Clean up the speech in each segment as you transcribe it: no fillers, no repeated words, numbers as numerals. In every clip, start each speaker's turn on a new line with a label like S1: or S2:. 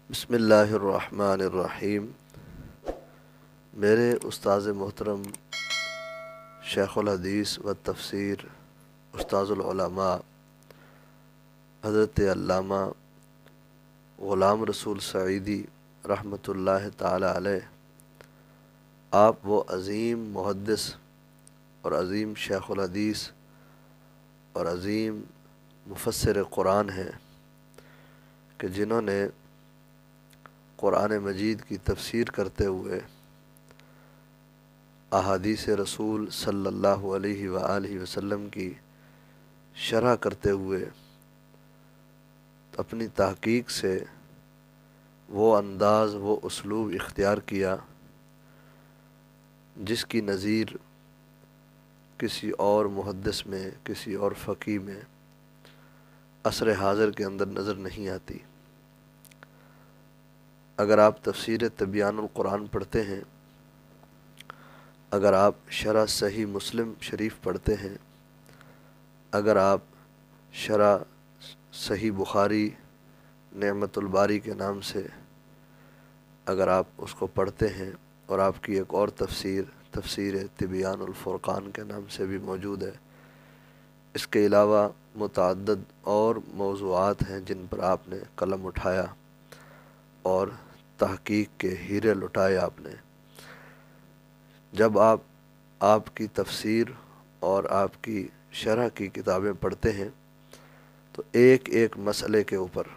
S1: بسم اللہ الرحمن الرحیم۔ میرے استاذ محترم شیخ الحدیث و تفسیر استاذ العلماء حضرت علامہ غلام رسول سعیدی رحمۃ اللہ تعالی علیہ، آپ وہ عظیم محدث اور عظیم شیخ الحدیث اور عظیم مفسر قرآن ہیں کہ جنہوں نے قرآن مجید کی تفسیر کرتے ہوئے احادیث رسول صلی اللہ علیہ وآلہ وسلم کی شرح کرتے ہوئے اپنی تحقیق سے وہ انداز وہ اسلوب اختیار کیا جس کی نظیر کسی اور محدث میں، کسی اور فقیہ میں عصر حاضر کے اندر نظر نہیں آتی۔ اگر آپ تفسیر تبیان القرآن پڑھتے ہیں، اگر آپ شرح صحیح مسلم شریف پڑھتے ہیں، اگر آپ شرح صحیح بخاری نعمت الباری کے نام سے اگر آپ اس کو پڑھتے ہیں، اور آپ کی ایک اور تفسیر تبیان الفرقان کے نام سے بھی موجود ہے، اس کے علاوہ متعدد اور موضوعات ہیں جن پر آپ نے قلم اٹھایا اور تحقیق کے ہیرے لٹائے آپ نے۔ جب آپ کی تفسیر اور آپ کی شرح کی کتابیں پڑھتے ہیں تو ایک ایک مسئلے کے اوپر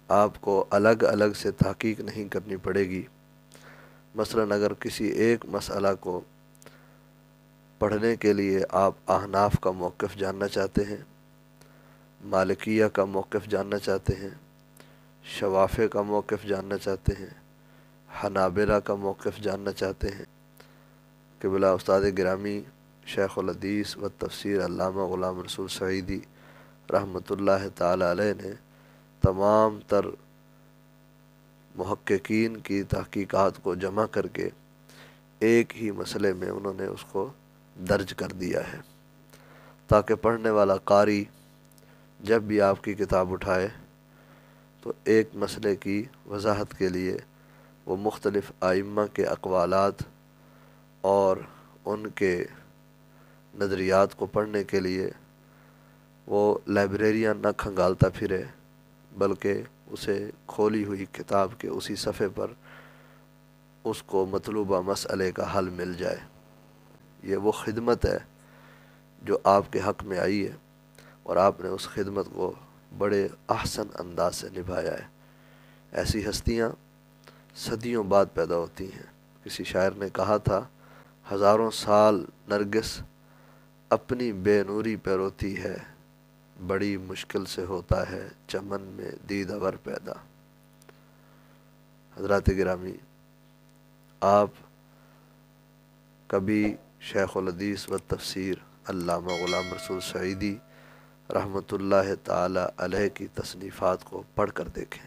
S1: آپ کو الگ الگ سے تحقیق نہیں کرنی پڑے گی۔ مثلاً اگر کسی ایک مسئلہ کو پڑھنے کے لیے آپ احناف کا موقف جاننا چاہتے ہیں، مالکیہ کا موقف جاننا چاہتے ہیں، شوافع کا موقف جاننا چاہتے ہیں، حنابلہ کا موقف جاننا چاہتے ہیں، کہ بلا استاد گرامی شیخ الحدیث و تفسیر علامہ غلام رسول سعیدی رحمۃ اللہ تعالی علیہ نے تمام تر محققین کی تحقیقات کو جمع کر کے ایک ہی مسئلے میں انہوں نے اس کو درج کر دیا ہے، تاکہ پڑھنے والا قاری جب بھی آپ کی کتاب اٹھائے تو ایک مسئلے کی وضاحت کے لیے وہ مختلف ائمہ کے اقوالات اور ان کے نظریات کو پڑھنے کے لیے وہ لائبریریاں نہ کھنگالتا پھرے، بلکہ اسے کھولی ہوئی کتاب کے اسی صفحے پر اس کو مطلوبہ مسئلے کا حل مل جائے۔ یہ وہ خدمت ہے جو آپ کے حق میں آئی ہے، اور آپ نے اس خدمت کو بڑے احسن انداز سے نبھایا ہے۔ ایسی ہستیاں صدیوں بعد پیدا ہوتی ہیں۔ کسی شاعر نے کہا تھا، ہزاروں سال نرگس اپنی بے نوری پہ روتی ہے، بڑی مشکل سے ہوتا ہے چمن میں دیدہ ور پیدا۔ حضرات گرامی، آپ کبھی شیخ الحدیث و تفسیر علامہ غلام رسول سعیدی رحمۃ اللہ تعالی علیہ کی تصنیفات کو پڑھ کر دیکھیں۔